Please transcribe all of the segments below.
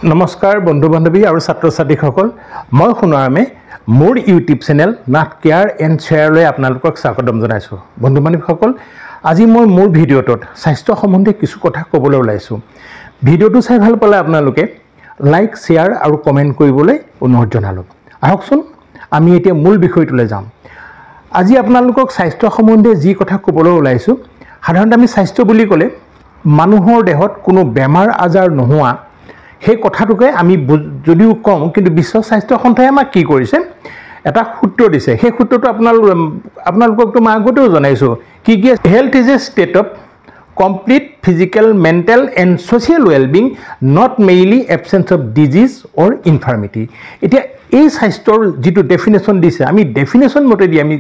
नमस्कार बंधु बान्धवी और छात्र छात्रीসকল मैं सुनारामे मोर YouTube channel Nath care and share आपनालोকক स्वागतम जनाइছো बंधु बान्धवीসকল আজি मैं मोर भिडिओटत स्वास्थ्य सम्बन्धी किछु कथा कबले ओलाइছো भिडिओটো चाइ ভাল पाले आपनालोके लाइक शेयर और कमेन्ट কৰিবলৈ অনুৰোধ জনালো আহকচোন আমি এতিয়া মূল বিষয়টোলৈ যাম আজি आपनालोকক स्वास्थ्य सम्बन्धी जी कथा कबले ओलाइছো সাধাৰণতে আমি স্বাস্থ্য বুলি ক'লে মানুহৰ দেহত কোনো বেমাৰ আজাৰ নোহোৱা हे कथाटोके आमी जदिও कम किन्तु विश्व स्वास्थ्य संस्थाय आमाक की करिছে এটা সূত্ৰ দিছে हे সূত্ৰটো আপোনালোকক তো আগতেও জনাইছো কি health is a state of complete physical mental and social wellbeing not mainly absence of disease or infirmity এটা এই স্বাস্থ্যৰ যেটো ডেফিনেশন দিছে আমি ডেফিনেশন মতে দি আমি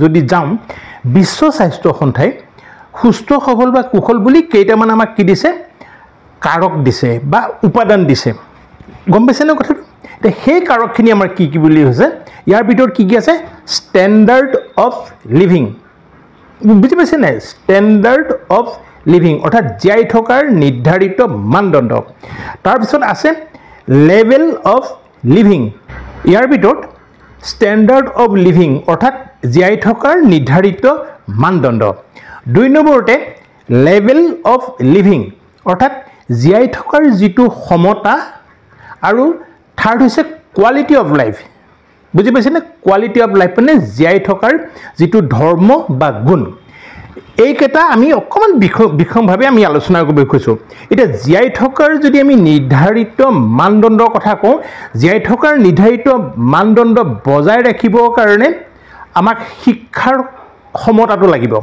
যদি যাম বিশ্ব স্বাস্থ্য সংস্থাই সুস্থ সবল বা কুশল বুলি কেইটামান আমাক কি দিছে कारक दिसे बा उपादान दिसे गम पाइছে न कथा ते हे कारक खिनि आमार की बुली होसे यार भितर की আছে स्टैंडार्ड ऑफ लिविंग बुझि पाइছে ना स्टैंडार्ड ऑफ लिविंग अर्थात जियाइ थकार निर्धारित मानदंड तार पिছত আছে लेवल ऑफ लिविंग यार भितर स्टैंडार्ड ऑफ लिविंग अर्थात जियाइ थकार निर्धारित मानदंड दुई नम्बरते लेवल ऑफ लिविंग अर्थात जियाइ थकार जिटु क्षमता आरु थार्ड होइसे क्वालिटी ऑफ लाइफ बुझि पाइছে ना क्वालिटी ऑफ लाइफ माने जियाइ थकार जिटु धर्म बा गुण এইকেটা আমি অকমান বিক্ষমভাৱে আমি আলোচনা কৰিব খুজিছো এটা জিয়াই থকাৰ যদি আমি নিৰ্ধাৰিত মানদণ্ডৰ কথা কওঁ জিয়াই থকাৰ নিৰ্ধাৰিত মানদণ্ড বজাই ৰাখিবৰ কাৰণে আমাক শিক্ষাৰ ক্ষমতাটো লাগিব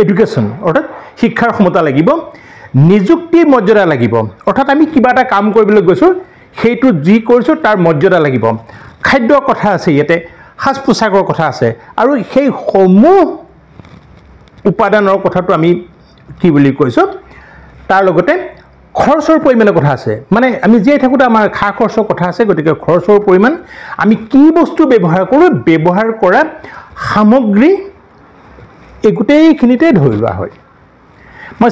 এডুকেশ্যন অৰ্থাৎ শিক্ষাৰ ক্ষমতা লাগিব निजुक्ति मर्यादा লাগিব अर्थात आमी किबा এটা কাম কৰিবলৈ গৈছো সেইটো যি কৰিছো তাৰ মৰ্যাদা লাগিব খাদ্যৰ কথা আছে ইয়াতে হাস পোছাকৰ কথা আছে আৰু সেই সমূহ উপাদানৰ কথাটো আমি কি বুলি কৈছো তাৰ লগতে খৰচৰ পৰিমাণৰ কথা আছে মানে আমি যেই থাকোতে আমাৰ খা খৰচৰ কথা আছে গতিকে খৰচৰ পৰিমাণ আমি কি বস্তু ব্যৱহাৰ কৰো ব্যৱহাৰ কৰা সামগ্ৰী এগুটেইখিনিতে ধৰি লোৱা হয় মই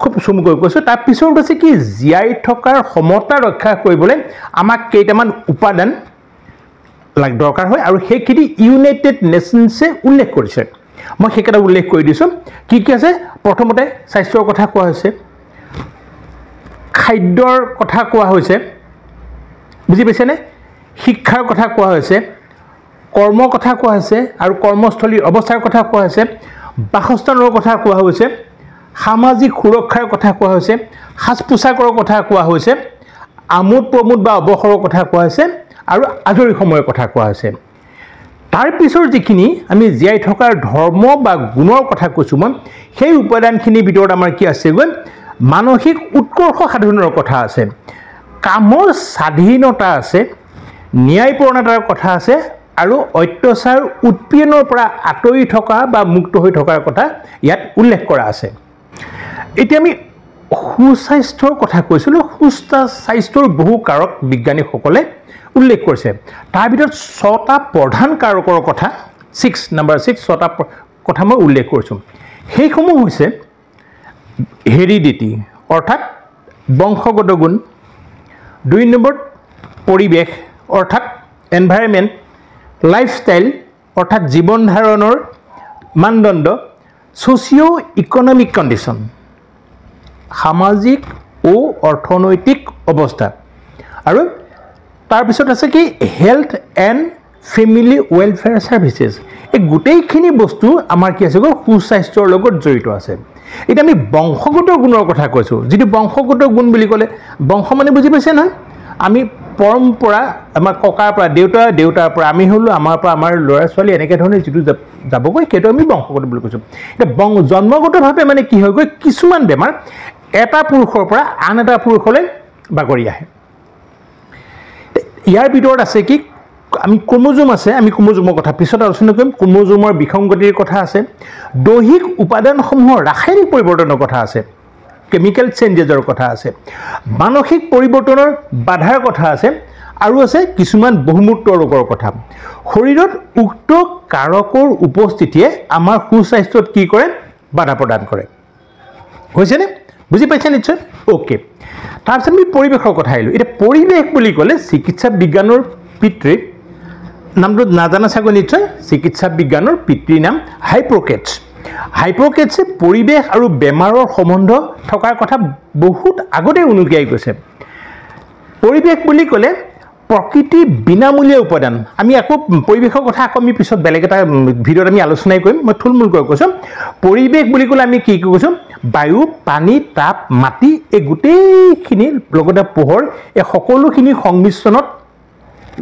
খুব চমুকৈ কৈছো তাৰ পিছত আছে কি জিয়াই থকাৰ ক্ষমতা ৰক্ষা কৰিবলৈ আমাক কেইটামান উপাদান দৰকাৰ হয় আৰু সেইখিনি ইউনাইটেড নেশনছে উল্লেখ কৰিছে মই সেইকেইটা উল্লেখ কৰি দিছো কি আছে প্ৰথমতে স্বাস্থ্যৰ কথা কোৱা হৈছে খাদ্যৰ কথা কোৱা হৈছে বুজি পাইছে নে শিক্ষাৰ কথা কোৱা হৈছে কৰ্মৰ কথা কোৱা হৈছে আৰু কৰ্মস্থলীৰ অৱস্থাৰ কথা কোৱা হৈছে বাসস্থানৰ কথা কোৱা হৈছে সামাজিক সুৰক্ষাৰ কথা কোৱা হৈছে হাস পোছাকৰ কথা কোৱা হৈছে আমোদ প্ৰমোদ বা অৱসৰৰ কথা কোৱা হৈছে আৰু আজৰি সময়ৰ কথা কোৱা হৈছে তাৰ পিছৰ যিখিনি আমি জিয়াই থকাৰ ধৰ্ম বা গুণৰ কথা কৈছো মই সেই উপাদানখিনি ভিতৰত আমাৰ কি আছে গৈ মানসিক উৎকৰ্ষ সাধনৰ কথা আছে কামৰ স্বাধীনতা আছে ন্যায়পৰণতাৰ কথা আছে আৰু অত্যাচাৰ উৎপীড়নৰ পৰা আঁতৰি থকা বা মুক্ত হৈ থকাৰ কথা ইয়াত উল্লেখ কৰা আছে এতিয়া আমি সুস্বাস্থ্যৰ কথা কৈছিলো সুস্থ স্বাস্থ্যৰ বহু কাৰক বিজ্ঞানীসকলে উল্লেখ কৰিছে তাৰ ভিতৰত 6টা প্ৰধান কাৰকৰ কথা 6 নম্বৰ 6 6টা কথা মই উল্লেখ কৰিছো সেইসমূহ হৈছে হেৰিডিটি অৰ্থাৎ বংশগত গুণ 2 নম্বৰ পৰিবেশ অৰ্থাৎ এনভাইৰনমেন্ট লাইফষ্টাইল অৰ্থাৎ জীৱন ধাৰণৰ মানদণ্ড সোশিও ইকোনমিক কন্ডিশন সামাজিক ও অৰ্থনৈতিক অৱস্থা আৰু তাৰ পিছত আছে কি হেল্থ এন্ড ফ্যামিলি ওয়েলফেয়াৰ সাৰ্ভিসেস এই গোটেইখিনি বস্তু আমাৰ কি আছে সুস্বাস্থ্যৰ লগত জড়িত আছে এটা আমি বংশগত গুণৰ কথা কৈছো যেটো বংশগত গুণ বুলি ক'লে বংশ মানে বুজি পাইছে না আমি পৰম্পৰা আমাৰ ককাৰ পৰা দেউতাৰ পৰা আমি হলো আমাৰ পৰা আমাৰ ল'ৰা ছোৱালী এনেকে ধৰণে যেটো যাবগৈ কেটো আমি বংশগত বুলি কৈছো এটা জন্মগতভাৱে মানে কি হয় গৈ কিছুমান বেমাৰ এটা পুৰুষৰ পৰা আন এটা পুৰুষলৈ বাগৰি আহে ইয়াৰ ভিতৰত আছে কি আমি ক্ৰোমোজোম আছে আমি ক্ৰোমোজোমৰ কথা পিছত আলোচনা কৰিম ক্ৰোমোজোমৰ বিসংগতিৰ কথা আছে দৈহিক উপাদানসমূহৰ ৰাসায়নিক পৰিৱৰ্তনৰ কথা আছে কেমিক্যাল চেঞ্জেছৰ কথা আছে মানসিক পৰিৱৰ্তনৰ বাধাৰ কথা আছে আৰু আছে কিছুমান বহুমূত্ৰ ৰোগৰ কথা শৰীৰত উক্ত কাৰকৰ উপস্থিতিয়ে আমাৰ সুস্বাস্থ্যত কি কৰে বাধা প্ৰদান কৰে হৈছে নে বুজি পাইছে নিশ্চয় ওকে তাৰপিছত আমি পৰিৱেশৰ কথা আহিলোঁ এতিয়া পৰিৱেশ বুলি ক'লে চিকিৎসা বিজ্ঞানৰ পিতৃ নামটো নাজানা চাগৈ নিশ্চয় চিকিৎসা বিজ্ঞানৰ পিতৃৰ নাম হাইপ'ক্ৰেটছে পৰিৱেশ আৰু বেমাৰৰ সম্বন্ধ থকাৰ কথা বহুত আগতে উনুকিয়াই গৈছে পৰিৱেশ বুলি ক'লে প্ৰকৃতিৰ বিনামূলীয়া উপাদান আমি আকৌ পৰিৱেশৰ কথা আকৌ আমি পিছত বেলেগ এটা ভিডিঅ'ত আমি আলোচনাই কৰিম মই থুলমূলকৈ কৈছোঁ পৰিৱেশ বুলি ক'লে আমি কি কৈছোঁ বায়ু পানী তাপ মাটি এই গোটেইখিনি লগতে পোহৰ এই সকলোখিনি সংমিশ্ৰণত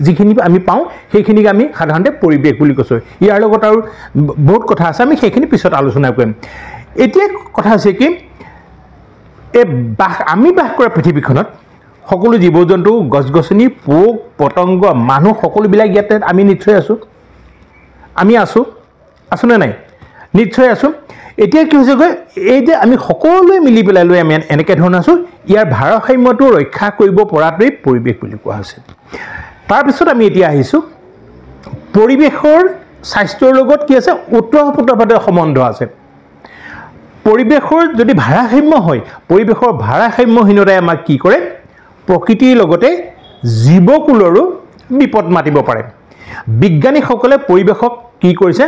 যিখিনি আমি পাওঁ সেইখিনিক আমি সাধাৰণতে পৰিৱেশ বুলি কৈছোঁ ইয়াৰ লগত আৰু বহুত কথা আছে আমি সেইখিনি পিছত আলোচনা কৰিম এতিয়া কথা হৈছে কি এই আমি বাস কৰা পৃথিৱীখনত সকলো জীৱ জন্তু গছ গছনি পোক পতংগ মানুহ সকলোবিলাক ইয়াতে আমি নিশ্চয় আছোঁ আমি আছোনে নাই নিশ্চয় আছোঁ এতিয়া কি হৈছেগৈ এই যে আমি সকলোৱে মিলি পেলাই লৈ আমি এনেকৈ ধৰণৰ আছোঁ ইয়াৰ ভাৰসাম্যটো ৰক্ষা কৰিব পৰাটোৱেই পৰিৱেশ বুলি কোৱা হৈছে তাৰপিছত আমি এতিয়া আহিছোঁ পৰিৱেশৰ স্বাস্থ্যৰ লগত কি আছে ওতঃপ্ৰোতভাৱে সম্বন্ধ আছে পৰিৱেশৰ যদি ভাৰসাম্য হয় পৰিৱেশৰ ভাৰসাম্যহীনতাই আমাক কি কৰে প্ৰকৃতিৰ লগতে জীৱকুলৰো বিপদ মাতিব পাৰে বিজ্ঞানীসকলে পৰিৱেশক কি কৰিছে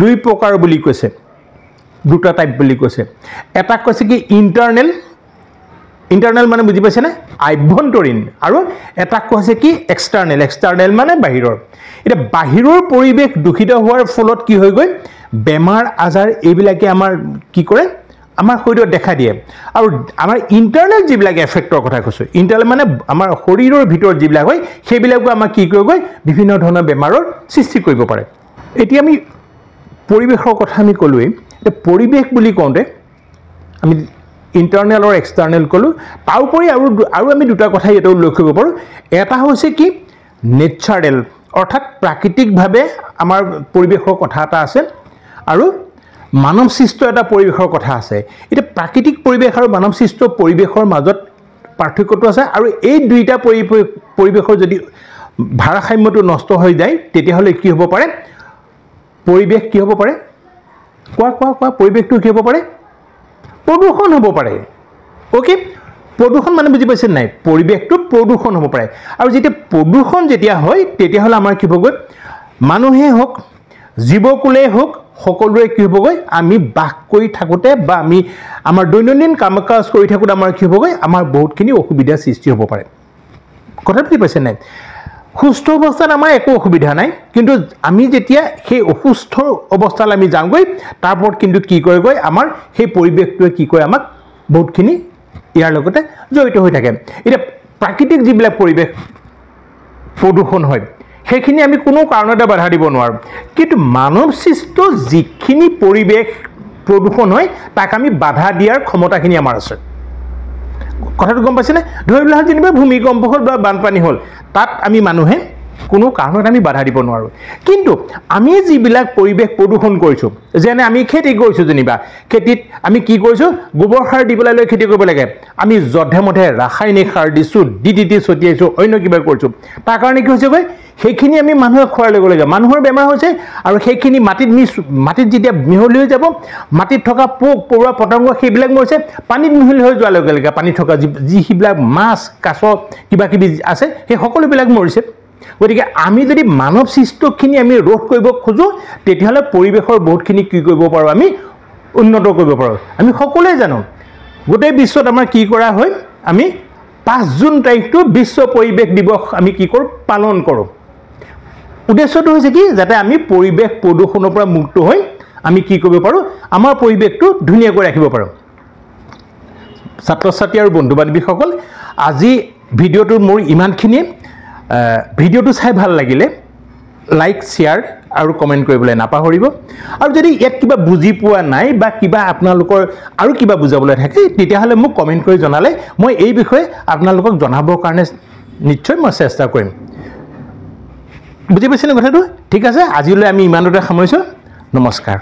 দুই প্ৰকাৰ বুলি কৈছে দুটা টাইপ বুলি কৈছে এটা কৈছে কি ইণ্টাৰনেল মানে বুজি পাইছেনে আভ্যন্তৰীণ আৰু এটা কৈছে কি এক্সটাৰ্নেল মানে বাহিৰৰ এতিয়া বাহিৰৰ পৰিৱেশ দূষিত হোৱাৰ ফলত কি হৈ গৈ বেমাৰ আজাৰ এইবিলাকে আমাৰ কি কৰে আমাৰ শৰীৰত দেখা দিয়ে আৰু আমাৰ ইণ্টাৰনেল যিবিলাক এফেক্টৰ কথা কৈছোঁ ইণ্টাৰনেল মানে আমাৰ শৰীৰৰ ভিতৰত যিবিলাক হয় সেইবিলাকো আমাক কি কৰিব গৈ বিভিন্ন ধৰণৰ বেমাৰৰ সৃষ্টি কৰিব পাৰে এতিয়া আমি পৰিৱেশৰ কথা আমি ক'লোৱেই এতিয়া পৰিৱেশ বুলি কওঁতে আমি ইণ্টাৰনেল আৰু এক্সটাৰ্নেল ক'লোঁ তাৰ উপৰি আৰু আমি দুটা কথা ইয়াতে উল্লেখ কৰিব পাৰোঁ এটা হৈছে কি নেচাৰেল অৰ্থাৎ প্ৰাকৃতিকভাৱে আমাৰ পৰিৱেশৰ কথা এটা আছে আৰু মানৱ সৃষ্ট এটা পৰিৱেশৰ কথা আছে এতিয়া প্ৰাকৃতিক পৰিৱেশ আৰু মানৱ সৃষ্ট পৰিৱেশৰ মাজত পাৰ্থক্যটো আছে আৰু এই দুইটা পৰিৱেশৰ যদি ভাৰসাম্যটো নষ্ট হৈ যায় তেতিয়াহ'লে কি হ'ব পাৰে পৰিৱেশ কি হ'ব পাৰে কোৱা পৰিৱেশটো কি হ'ব পাৰে প্ৰদূষণ হ'ব পাৰে ওকে প্ৰদূষণ মানে বুজি পাইছে নাই পৰিৱেশটো প্ৰদূষণ হ'ব পাৰে আৰু যেতিয়া প্ৰদূষণ যেতিয়া হয় তেতিয়াহ'লে আমাৰ কি হ'বগৈ মানুহেই হওক জীৱকুলেই হওক সকলোৱে কি হ'বগৈ আমি বাস কৰি থাকোঁতে বা আমি আমাৰ দৈনন্দিন কাম কাজ কৰি থাকোঁতে আমাৰ কি হ'বগৈ আমাৰ বহুতখিনি অসুবিধাৰ সৃষ্টি হ'ব পাৰে কথা বুজি পাইছে নাই সুস্থ অৱস্থাত আমাৰ একো অসুবিধা নাই কিন্তু আমি যেতিয়া সেই অসুস্থ অৱস্থালৈ আমি যাওঁগৈ তাৰ ওপৰত কিন্তু কি কৰেগৈ আমাৰ সেই পৰিৱেশটোৱে কি কৰে আমাক বহুতখিনি ইয়াৰ লগতে জড়িত হৈ থাকে এতিয়া প্ৰাকৃতিক যিবিলাক পৰিৱেশ প্ৰদূষণ হয় সেইখিনি আমি কোনো কাৰণতে বাধা দিব নোৱাৰোঁ কিন্তু মানৱ সৃষ্ট যিখিনি পৰিৱেশ প্ৰদূষণ হয় তাক আমি বাধা দিয়াৰ ক্ষমতাখিনি আমাৰ আছে কথাটো গম পাইছেনে ধৰি লোৱা যেনিবা ভূমিকম্প হ'ল বা বানপানী হ'ল তাত আমি মানুহে কোনো কাৰণত আমি বাধা দিব নোৱাৰোঁ কিন্তু আমি যিবিলাক পৰিৱেশ প্ৰদূষণ কৰিছোঁ যেনে আমি খেতি কৰিছোঁ যেনিবা খেতিত আমি কি কৰিছোঁ গোবৰ সাৰ দি পেলাই লৈ খেতি কৰিব লাগে আমি যধে মধে ৰাসায়নিক সাৰ দিছোঁ DDT ছটিয়াইছোঁ অন্য কিবা কৰিছোঁ তাৰ কাৰণে কি হৈছেগৈ সেইখিনি আমি মানুহে খোৱাৰ লগে লগে মানুহৰ বেমাৰ হৈছে আৰু সেইখিনি মাটিত যেতিয়া মিহলি হৈ যাব মাটিত থকা পোক পৰুৱা পতংগ সেইবিলাক মৰিছে পানীত মিহলি হৈ যোৱাৰ লগে লগে পানীত থকা যিবিলাক মাছ কাছ কিবা কিবি আছে সেই সকলোবিলাক মৰিছে গতিকে আমি যদি মানৱ সৃষ্টখিনি আমি ৰোধ কৰিব খোজোঁ তেতিয়াহ'লে পৰিৱেশৰ বহুতখিনি কি কৰিব পাৰোঁ আমি উন্নত কৰিব পাৰোঁ আমি সকলোৱে জানো গোটেই বিশ্বত আমাৰ কি কৰা হয় আমি 5 জুন তাৰিখটো বিশ্ব পৰিৱেশ দিৱস আমি কি কৰোঁ পালন কৰোঁ উদ্দেশ্যটো হৈছে কি যাতে আমি পৰিৱেশ প্ৰদূষণৰ পৰা মুক্ত হৈ আমি কি কৰিব পাৰোঁ আমাৰ পৰিৱেশটো ধুনীয়াকৈ ৰাখিব পাৰোঁ ছাত্ৰ ছাত্ৰী আৰু বন্ধু বান্ধৱীসকল আজি ভিডিঅ'টো মোৰ ইমানখিনিয়ে ভিডিঅ'টো চাই ভাল লাগিলে লাইক শ্বেয়াৰ আৰু কমেণ্ট কৰিবলৈ নাপাহৰিব আৰু যদি ইয়াত কিবা বুজি পোৱা নাই বা কিবা আপোনালোকৰ আৰু কিবা বুজাবলৈ থাকে তেতিয়াহ'লে মোক কমেণ্ট কৰি জনালে মই এই বিষয়ে আপোনালোকক জনাবৰ কাৰণে নিশ্চয় মই চেষ্টা কৰিম বুজি পাইছেনে কথাটো ঠিক আছে আজিলৈ আমি ইমানতে সামৰিছোঁ নমস্কাৰ